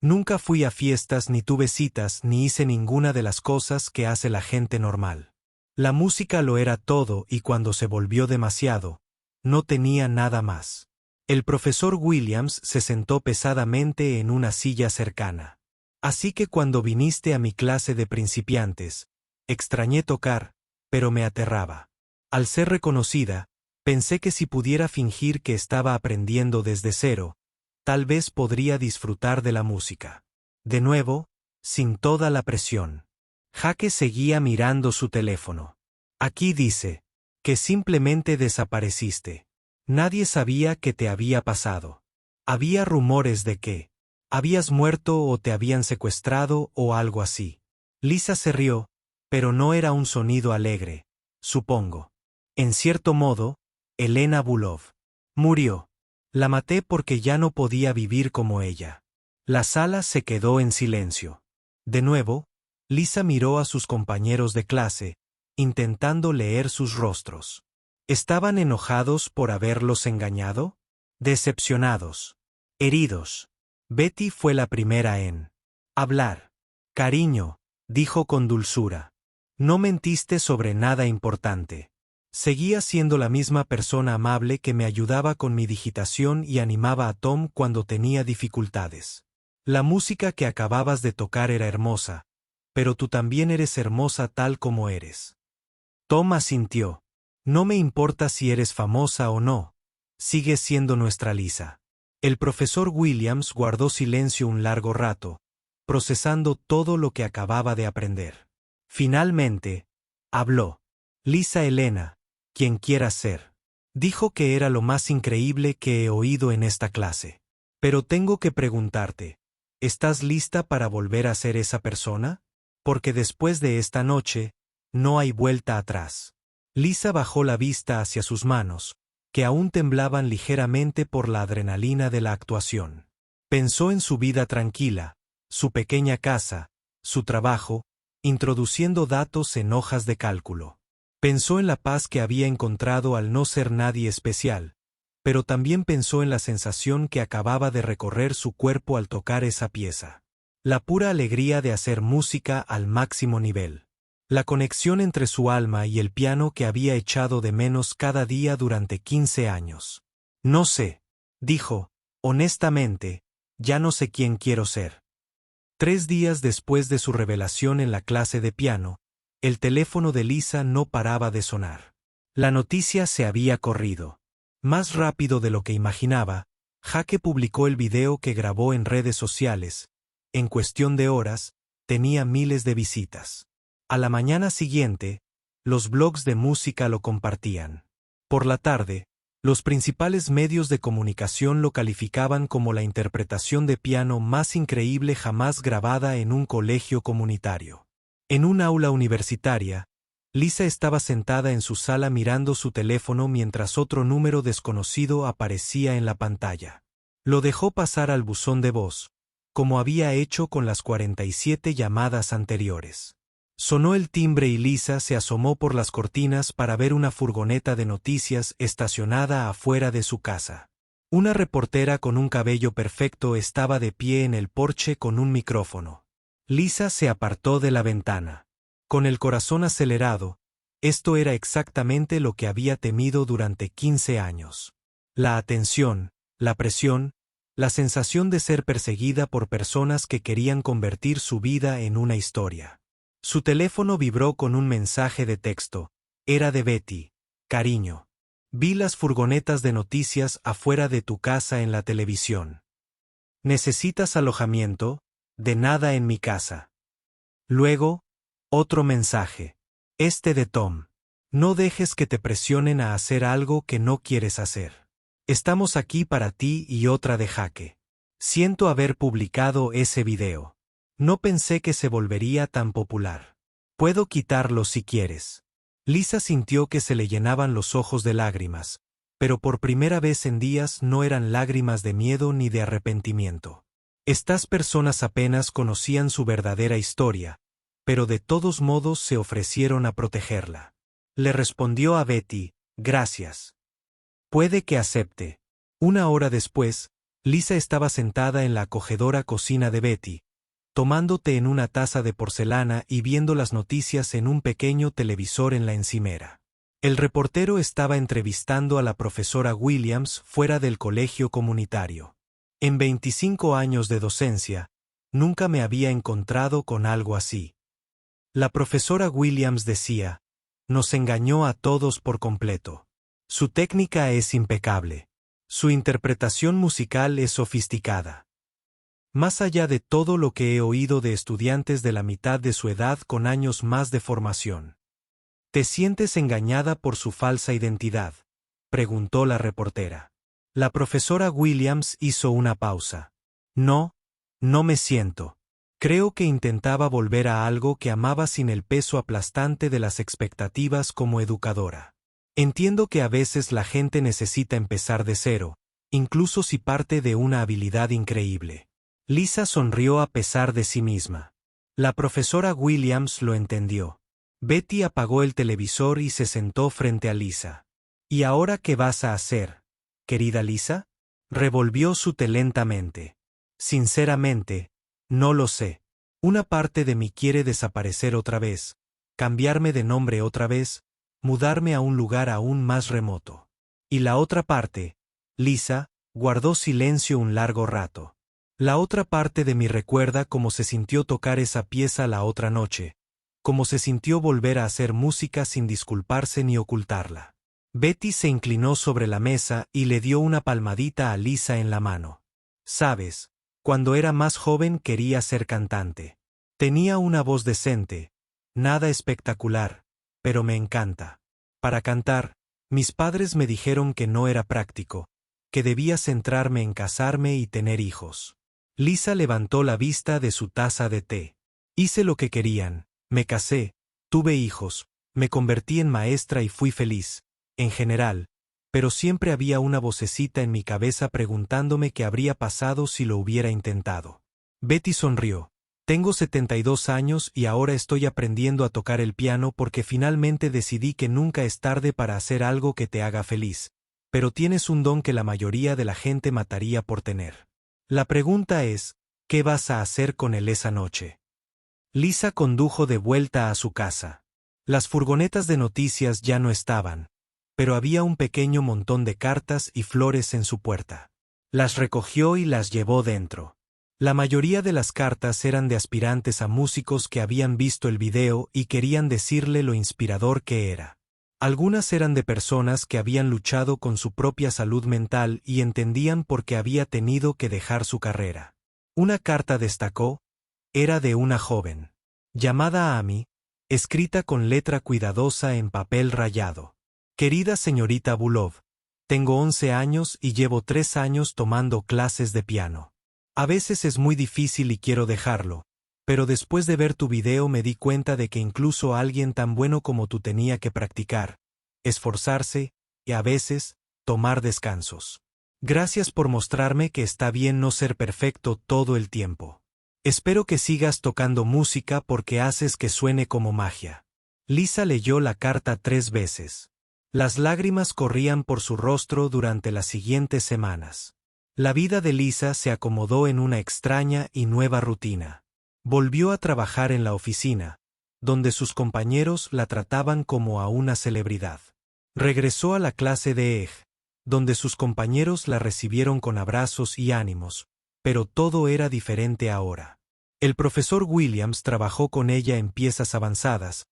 Nunca fui a fiestas ni tuve citas ni hice ninguna de las cosas que hace la gente normal. La música lo era todo y cuando se volvió demasiado, no tenía nada más. El profesor Williams se sentó pesadamente en una silla cercana. Así que cuando viniste a mi clase de principiantes, extrañé tocar, pero me aterraba. Al ser reconocida, pensé que si pudiera fingir que estaba aprendiendo desde cero, tal vez podría disfrutar de la música. De nuevo, sin toda la presión. Jake seguía mirando su teléfono. Aquí dice, que simplemente desapareciste. Nadie sabía qué te había pasado. Había rumores de que habías muerto o te habían secuestrado o algo así. Lisa se rió, pero no era un sonido alegre, supongo. En cierto modo, Elena Bulov. Murió. La maté porque ya no podía vivir como ella. La sala se quedó en silencio. De nuevo, Lisa miró a sus compañeros de clase, intentando leer sus rostros. ¿Estaban enojados por haberlos engañado? Decepcionados. Heridos. Betty fue la primera en hablar. Cariño, dijo con dulzura. No mentiste sobre nada importante. Seguía siendo la misma persona amable que me ayudaba con mi digitación y animaba a Tom cuando tenía dificultades. La música que acababas de tocar era hermosa, pero tú también eres hermosa tal como eres. Tom asintió. No me importa si eres famosa o no. Sigues siendo nuestra Lisa. El profesor Williams guardó silencio un largo rato, procesando todo lo que acababa de aprender. Finalmente, habló. Lisa Elena, quien quieras ser. Dijo que era lo más increíble que he oído en esta clase. Pero tengo que preguntarte, ¿estás lista para volver a ser esa persona? Porque después de esta noche, no hay vuelta atrás. Lisa bajó la vista hacia sus manos, que aún temblaban ligeramente por la adrenalina de la actuación. Pensó en su vida tranquila, su pequeña casa, su trabajo, introduciendo datos en hojas de cálculo. Pensó en la paz que había encontrado al no ser nadie especial, pero también pensó en la sensación que acababa de recorrer su cuerpo al tocar esa pieza. La pura alegría de hacer música al máximo nivel. La conexión entre su alma y el piano que había echado de menos cada día durante 15 años. No sé, dijo, honestamente, ya no sé quién quiero ser. 3 días después de su revelación en la clase de piano, el teléfono de Lisa no paraba de sonar. La noticia se había corrido. Más rápido de lo que imaginaba, Jake publicó el video que grabó en redes sociales. En cuestión de horas, tenía miles de visitas. A la mañana siguiente, los blogs de música lo compartían. Por la tarde, los principales medios de comunicación lo calificaban como la interpretación de piano más increíble jamás grabada en un colegio comunitario. En un aula universitaria, Lisa estaba sentada en su sala mirando su teléfono mientras otro número desconocido aparecía en la pantalla. Lo dejó pasar al buzón de voz, como había hecho con las 47 llamadas anteriores. Sonó el timbre y Lisa se asomó por las cortinas para ver una furgoneta de noticias estacionada afuera de su casa. Una reportera con un cabello perfecto estaba de pie en el porche con un micrófono. Lisa se apartó de la ventana. Con el corazón acelerado, esto era exactamente lo que había temido durante 15 años. La atención, la presión, la sensación de ser perseguida por personas que querían convertir su vida en una historia. Su teléfono vibró con un mensaje de texto. Era de Betty. Cariño. Vi las furgonetas de noticias afuera de tu casa en la televisión. ¿Necesitas alojamiento? De nada en mi casa. Luego, otro mensaje. Este de Tom. No dejes que te presionen a hacer algo que no quieres hacer. Estamos aquí para ti y otra de Jake. Siento haber publicado ese video. No pensé que se volvería tan popular. Puedo quitarlo si quieres. Lisa sintió que se le llenaban los ojos de lágrimas, pero por primera vez en días no eran lágrimas de miedo ni de arrepentimiento. Estas personas apenas conocían su verdadera historia, pero de todos modos se ofrecieron a protegerla. Le respondió a Betty, gracias. Puede que acepte. Una hora después, Lisa estaba sentada en la acogedora cocina de Betty, tomando té en una taza de porcelana y viendo las noticias en un pequeño televisor en la encimera. El reportero estaba entrevistando a la profesora Williams fuera del colegio comunitario. En 25 años de docencia, nunca me había encontrado con algo así. La profesora Williams decía, nos engañó a todos por completo. Su técnica es impecable. Su interpretación musical es sofisticada. Más allá de todo lo que he oído de estudiantes de la mitad de su edad con años más de formación. ¿Te sientes engañada por su falsa identidad?, preguntó la reportera. La profesora Williams hizo una pausa. No, no me siento. Creo que intentaba volver a algo que amaba sin el peso aplastante de las expectativas como educadora. Entiendo que a veces la gente necesita empezar de cero, incluso si parte de una habilidad increíble. Lisa sonrió a pesar de sí misma. La profesora Williams lo entendió. Betty apagó el televisor y se sentó frente a Lisa. ¿Y ahora qué vas a hacer, querida Lisa? Revolvió su té lentamente. Sinceramente, no lo sé. Una parte de mí quiere desaparecer otra vez, cambiarme de nombre otra vez, mudarme a un lugar aún más remoto. Y la otra parte, Lisa, guardó silencio un largo rato. La otra parte de mí recuerda cómo se sintió tocar esa pieza la otra noche, cómo se sintió volver a hacer música sin disculparse ni ocultarla. Betty se inclinó sobre la mesa y le dio una palmadita a Lisa en la mano. Sabes, cuando era más joven quería ser cantante. Tenía una voz decente, nada espectacular, pero me encanta. Para cantar, mis padres me dijeron que no era práctico, que debía centrarme en casarme y tener hijos. Lisa levantó la vista de su taza de té. Hice lo que querían, me casé, tuve hijos, me convertí en maestra y fui feliz, en general, pero siempre había una vocecita en mi cabeza preguntándome qué habría pasado si lo hubiera intentado. Betty sonrió. Tengo 72 años y ahora estoy aprendiendo a tocar el piano porque finalmente decidí que nunca es tarde para hacer algo que te haga feliz, pero tienes un don que la mayoría de la gente mataría por tener. La pregunta es, ¿qué vas a hacer con él esa noche? Lisa condujo de vuelta a su casa. Las furgonetas de noticias ya no estaban, pero había un pequeño montón de cartas y flores en su puerta. Las recogió y las llevó dentro. La mayoría de las cartas eran de aspirantes a músicos que habían visto el video y querían decirle lo inspirador que era. Algunas eran de personas que habían luchado con su propia salud mental y entendían por qué había tenido que dejar su carrera. Una carta destacó, era de una joven, llamada Amy, escrita con letra cuidadosa en papel rayado. Querida señorita Bulov, tengo 11 años y llevo 3 años tomando clases de piano. A veces es muy difícil y quiero dejarlo, pero después de ver tu video me di cuenta de que incluso alguien tan bueno como tú tenía que practicar, esforzarse, y a veces, tomar descansos. Gracias por mostrarme que está bien no ser perfecto todo el tiempo. Espero que sigas tocando música porque haces que suene como magia. Lisa leyó la carta 3 veces. Las lágrimas corrían por su rostro durante las siguientes semanas. La vida de Lisa se acomodó en una extraña y nueva rutina. Volvió a trabajar en la oficina, donde sus compañeros la trataban como a una celebridad. Regresó a la clase de EG, donde sus compañeros la recibieron con abrazos y ánimos, pero todo era diferente ahora. El profesor Williams trabajó con ella en piezas avanzadas,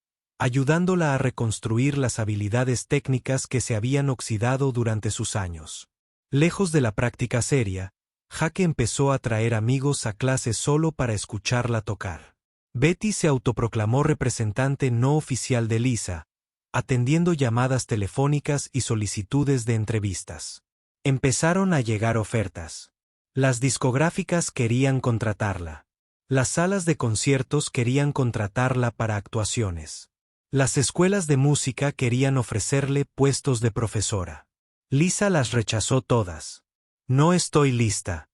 ayudándola a reconstruir las habilidades técnicas que se habían oxidado durante sus años. Lejos de la práctica seria, Jaque empezó a traer amigos a clase solo para escucharla tocar. Betty se autoproclamó representante no oficial de Lisa, atendiendo llamadas telefónicas y solicitudes de entrevistas. Empezaron a llegar ofertas. Las discográficas querían contratarla. Las salas de conciertos querían contratarla para actuaciones. Las escuelas de música querían ofrecerle puestos de profesora. Lisa las rechazó todas. No estoy lista.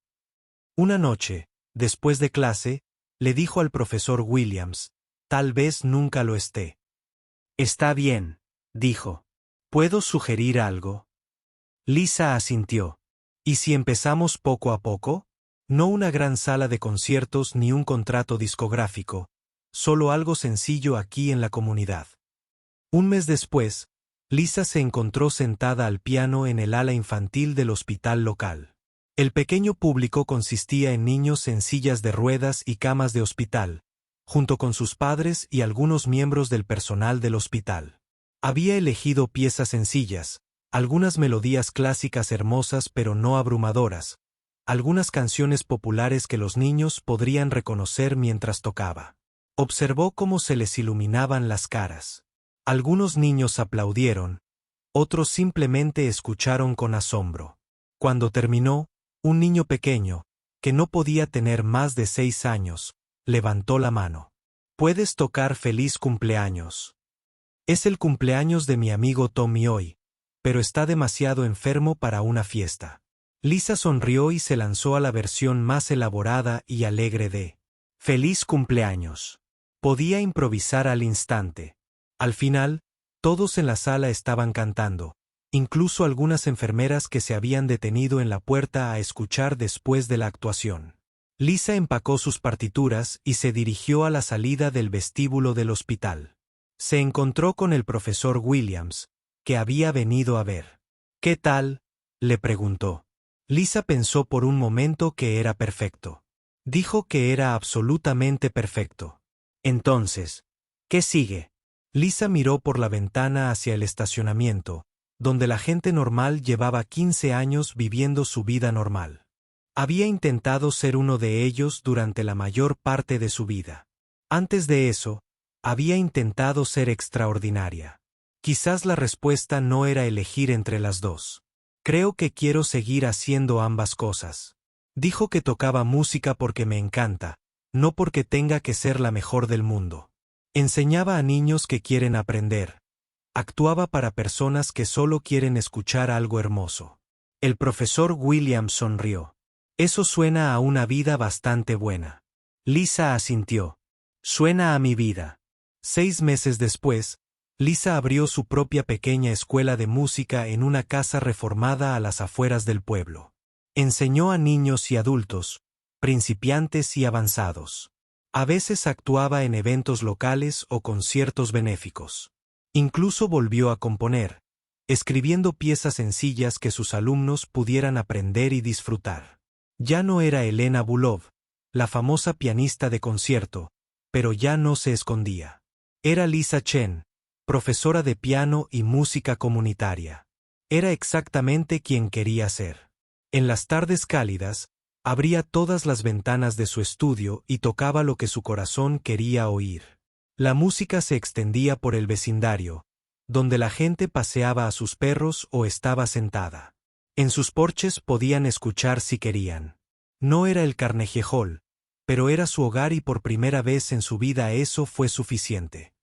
Una noche, después de clase, le dijo al profesor Williams, tal vez nunca lo esté. Está bien, dijo. ¿Puedo sugerir algo? Lisa asintió. ¿Y si empezamos poco a poco? No una gran sala de conciertos ni un contrato discográfico, solo algo sencillo aquí en la comunidad. Un mes después, Lisa se encontró sentada al piano en el ala infantil del hospital local. El pequeño público consistía en niños en sillas de ruedas y camas de hospital, junto con sus padres y algunos miembros del personal del hospital. Había elegido piezas sencillas, algunas melodías clásicas hermosas pero no abrumadoras, algunas canciones populares que los niños podrían reconocer mientras tocaba. Observó cómo se les iluminaban las caras. Algunos niños aplaudieron, otros simplemente escucharon con asombro. Cuando terminó, un niño pequeño, que no podía tener más de 6 años, levantó la mano. Puedes tocar feliz cumpleaños. Es el cumpleaños de mi amigo Tommy hoy, pero está demasiado enfermo para una fiesta. Lisa sonrió y se lanzó a la versión más elaborada y alegre de Feliz cumpleaños. Podía improvisar al instante. Al final, todos en la sala estaban cantando, incluso algunas enfermeras que se habían detenido en la puerta a escuchar después de la actuación. Lisa empacó sus partituras y se dirigió a la salida del vestíbulo del hospital. Se encontró con el profesor Williams, que había venido a ver. ¿Qué tal?, le preguntó. Lisa pensó por un momento que era perfecto. Dijo que era absolutamente perfecto. Entonces, ¿qué sigue? Lisa miró por la ventana hacia el estacionamiento, donde la gente normal llevaba 15 años viviendo su vida normal. Había intentado ser uno de ellos durante la mayor parte de su vida. Antes de eso, había intentado ser extraordinaria. Quizás la respuesta no era elegir entre las dos. Creo que quiero seguir haciendo ambas cosas. Dijo que tocaba música porque me encanta, no porque tenga que ser la mejor del mundo. Enseñaba a niños que quieren aprender. Actuaba para personas que solo quieren escuchar algo hermoso. El profesor Williams sonrió. Eso suena a una vida bastante buena. Lisa asintió. Suena a mi vida. 6 meses después, Lisa abrió su propia pequeña escuela de música en una casa reformada a las afueras del pueblo. Enseñó a niños y adultos, principiantes y avanzados. A veces actuaba en eventos locales o conciertos benéficos. Incluso volvió a componer, escribiendo piezas sencillas que sus alumnos pudieran aprender y disfrutar. Ya no era Elena Bulov, la famosa pianista de concierto, pero ya no se escondía. Era Lisa Chen, profesora de piano y música comunitaria. Era exactamente quien quería ser. En las tardes cálidas, abría todas las ventanas de su estudio y tocaba lo que su corazón quería oír. La música se extendía por el vecindario, donde la gente paseaba a sus perros o estaba sentada. En sus porches podían escuchar si querían. No era el Carnegie Hall, pero era su hogar y por primera vez en su vida eso fue suficiente.